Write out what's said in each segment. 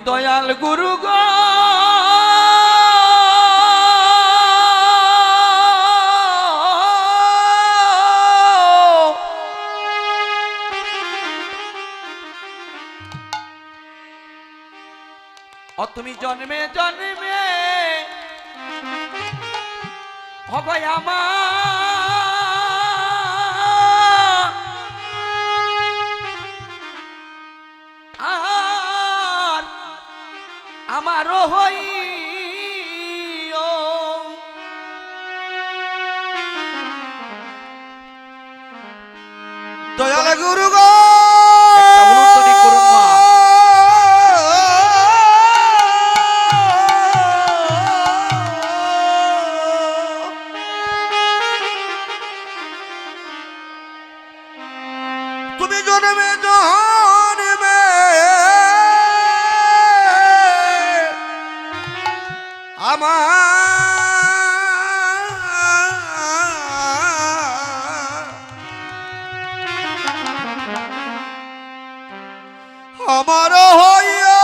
দয়াল গুরু গো তুমি জন্মে জন্মে হগয় আমারও হই দয়াল গুরু গো একটা অনুত্তরী করুন মা তুমি জন্মে জন্মে আমার হইয়া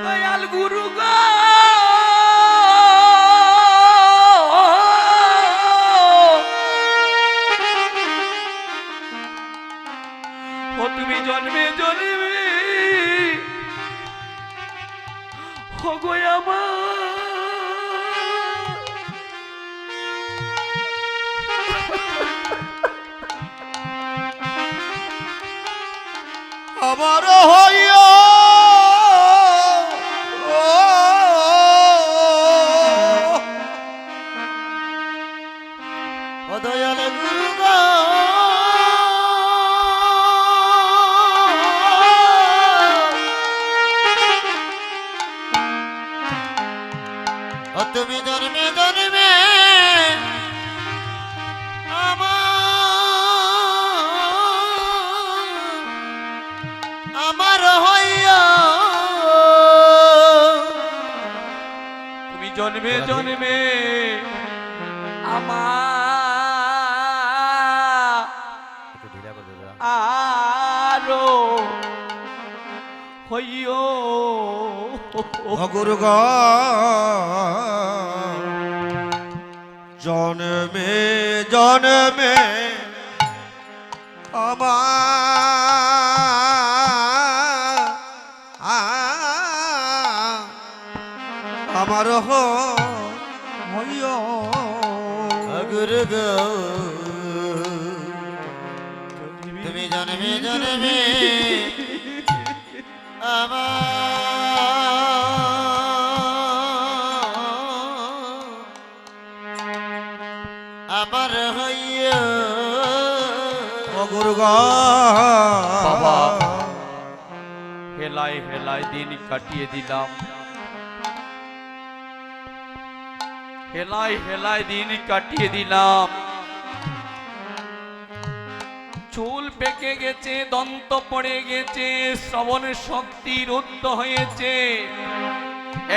দয়াল গুরু গো তুমি জন্মে জন্মে হগয় আমার হইয়া দয়াল গুরু গো তুমি জন্মে জন্মে আমার হইয়া তুমি জন্মে জন্মে আরো হইও গুরু গ জন্মে জন্মে আমার হইও গুরু গ তুমি জন্মে জন্মে আমার হইয়া গুরু বাবা হেলায় হেলায় দিন কাটিয়ে দিলাম হেলায় হেলায় দিন কাটিয়ে দিলাম চুল পেকে গেছে দন্ত পড়ে গেছে শ্রবণ শক্তি রুদ্ধ হয়েছে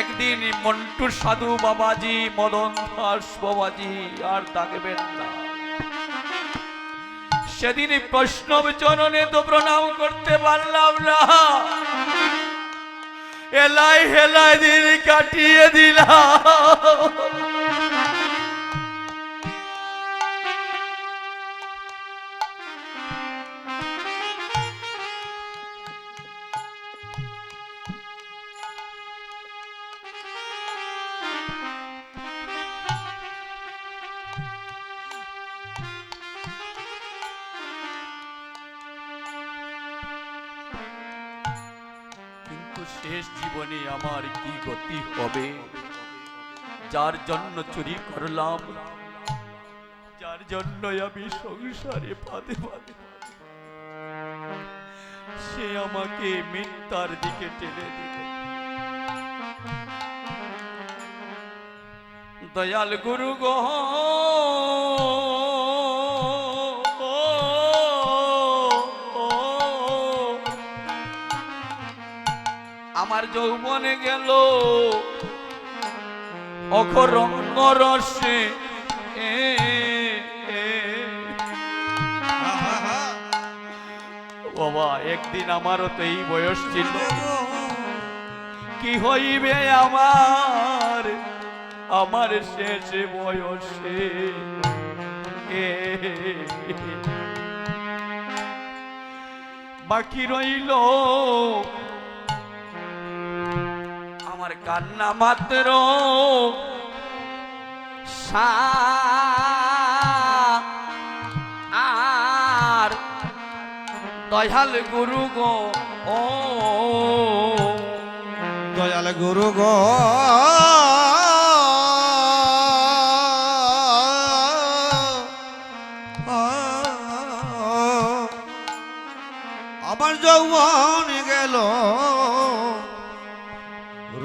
একদিন মন্টু সাধু বাবাজি মদন দাস বাবাজি আর থাকবেন না সেদিন প্রশ্ন চরণে তো প্রণাম করতে পারলাম না হেলায় হেলায় দিন কাটিয়ে দিলাম শেষ জীবনে আমার কি গতি হবে যার জন্য চুরি করলাম যার জন্য আমি সংসারে পাতে পাতে সে আমাকে মিথ্যার দিকে টেনে দিল দয়াল গুরু গো আমার যৌবনে গেল অখরঙ্গ রসে বাবা একদিন আমারও তো এই বয়স ছিল, কি হইবে আমার আমার শেষ বয়সে। বাকি রইল আমার কান্না মাত্র, আর দয়াল গুরু গো ও দয়াল গুরু গো আমার যৌবন গেল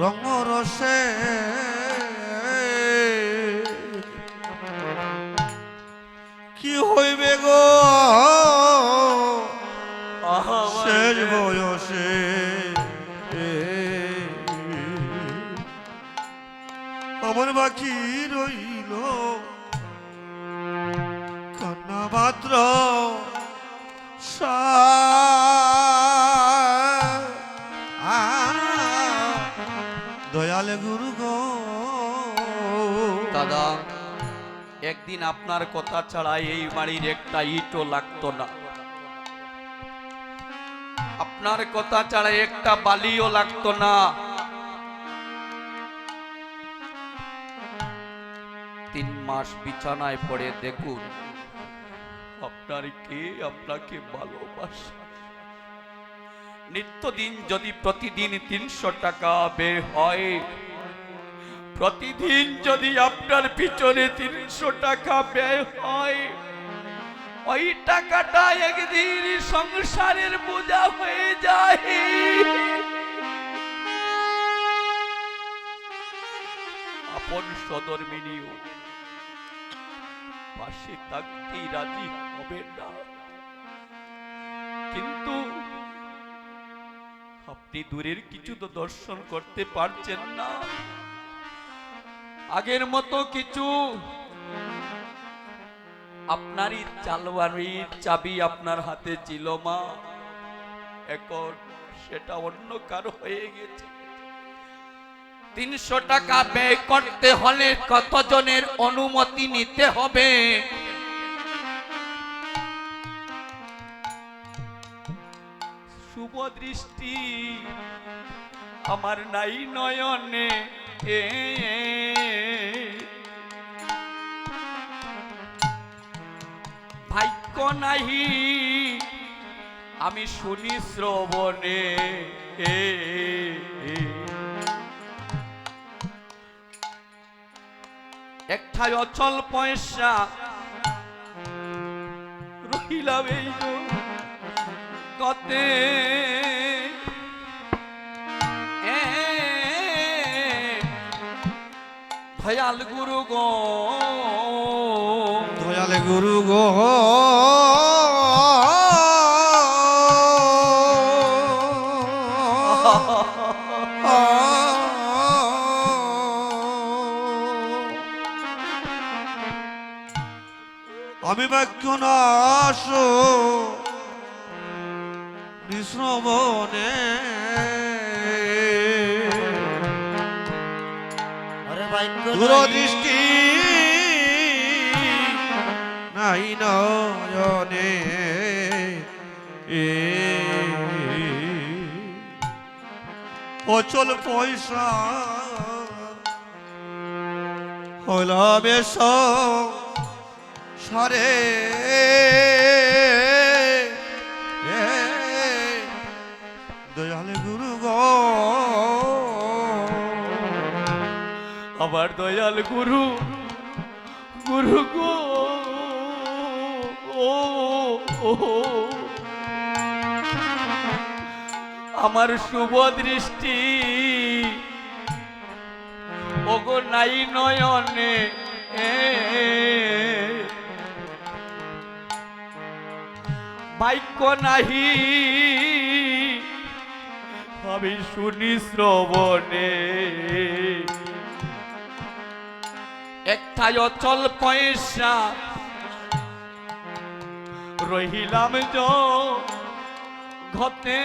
রঙরসে, কি হইবে গো শেষ বয়সে। আমার বাকি রইল কান্না মাত্র, দয়াল গুরু গো। দাদা একদিন আপনার কথা ছাড়া এই বাড়ির একটা ইটও লাগতো না, আপনার কথা ছাড়া একটা বালিও লাগতো না। 3 মাস বিছানায় পড়ে দেখুন আপনার কে আপনাকে ভালোবাসে। নিত্যদিন যদি প্রতিদিন 300 টাকা বের হয়, প্রতিদিন যদি আপনার পিছনে 300 টাকা ব্যয় হয়, ওই টাকাটা একদিন সংসারের বোঝা হয়ে যায়। আপন সদরমিনীও পাশে থাকতেই রাজি হবে না, কিন্তু আপনি দূরের কিছু তো দর্শন করতে পারছেন না। আগের মতো কিছু আপনারই চালবাড়ির চাবি আপনার হাতে ছিল মা, এখন সেটা অন্য কারো হয়ে গেছে। 300 টাকা ব্যয় করতে হলে কতজনের অনুমতি নিতে হবে? শুভ দৃষ্টি আমার নাই নয়নে, ভাগ্য নাহি আমি শুনি শ্রবণে। একটাই অচল পয়সা রহিলাম এই গতে, দয়াল গুরু গো দয়াল গুরু গো আমি বাক্য নাশ নিঃশ্রবণে, দূরদৃষ্টি নাই নয়নে, অচল পয়সা হল বেশ সারে, দয়াল গুরু গো আমার দয়াল গুরু গুরু গো ও আমার শুভ দৃষ্টি ওগো নাই নয়নে, বাক্য নাহি আমি শুনি শ্রবণে, একটাই অচল পয়সা রহিলাম ঘটে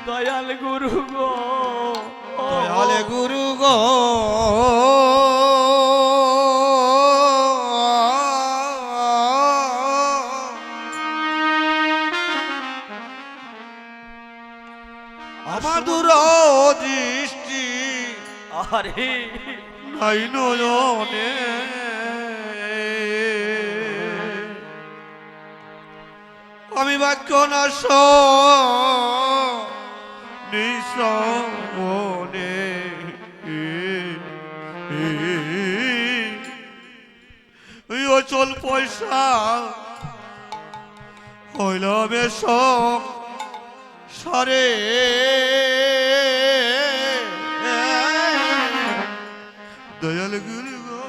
দয়াল গুরু গো দয়ালে গুরু গো আমার দূরদৃষ্টি আরে নাই নয়নে আমি বাক্য নাশ নিঃসমনে ওই অচল পয়সা হইল বেশ সরে দয়াল গুরু গো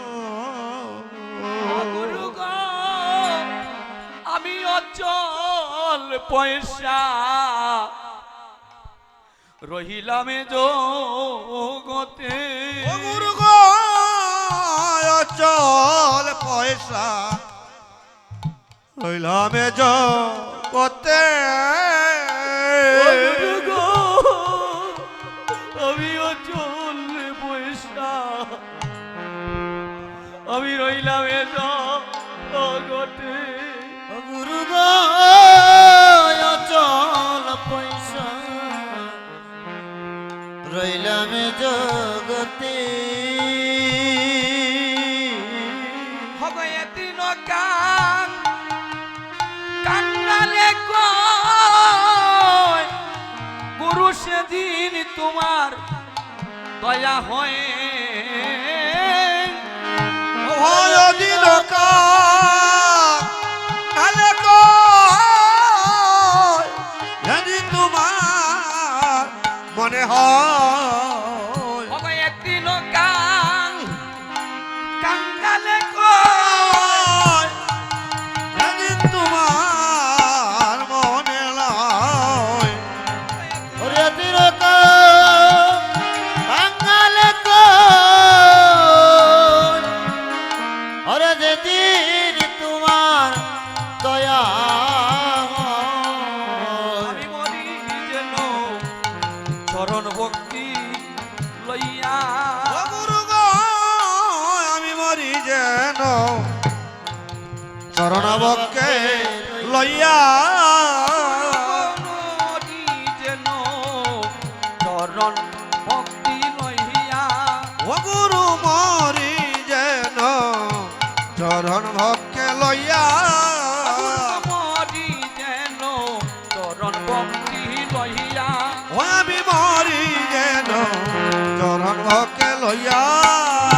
গুরু গো আমি অচল পয়সা রহিলাম এ জগতে ও গুরু গো অচল পয়সা হইলাম জগতে ও গুরু গো আমি অচল পয়সা আমি রইলাম এ জগতে গুরু গো অচল পয়সা রইলাম জগতে হগয়তি নকাং কাঙ্গালে কয় গুরু সেদিন তোমার দয়া হয় দিন কালে যদি তোমার মনে হয় হগয়তি নকাং কাঙ্গালে কয় যদি তোমার মনে লয় ওরে তিরক বাঙালে কো ওরে যেদিন তোমার দয়া আমি মরি যেন চরণ ভক্তি লইয়া ও গুরু গো আমি মরি যেন চরণ বক্ষে লইয়া মরি যেন চরণ ভক্তি লইয়া ও গুরু মরি যেন চরণ ভক্ষে লইয়া মরি যেন চরণ ভক্তি লইয়া ও আমি মরি যেন চরণ ভক্ষে লইয়া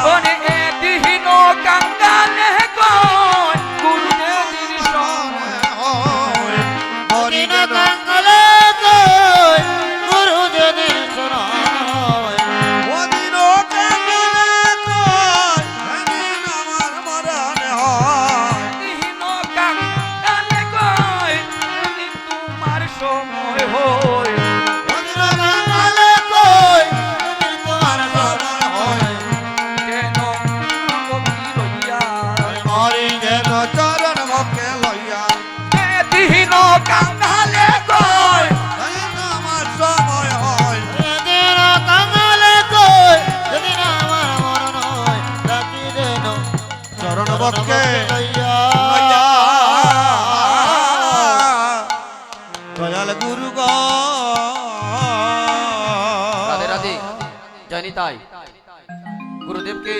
ওরে এদিহীন কাঙ্গালে কয় গুরুদেবের সময় মরি দিন যেন কাঙ্গালে কই গুরু যেদিন শরণ ওদিন কাঙ্গালে কয় সেদিন আমার মরণ হয় এদিহীন কাঙ্গালে কয় যদি তোমার সময় হয় ওদিন কাঙ্গালে কই যেদিন তোমার শরণ হয় যেন ভক্তি লইয়া মরি যেন চরণ ভক্ষে লইয়া এদিহীন কাঙ্গালে কয় সেদিন আমার সময় হয় যেদিন কাঙ্গালে কই যেদিন আমার মরণ হয় ডাকি দেন চরণ ভক্ষে লইয়া দয়াল গুরু গ রাধে রাধে জানি তাই গুরুদেবকে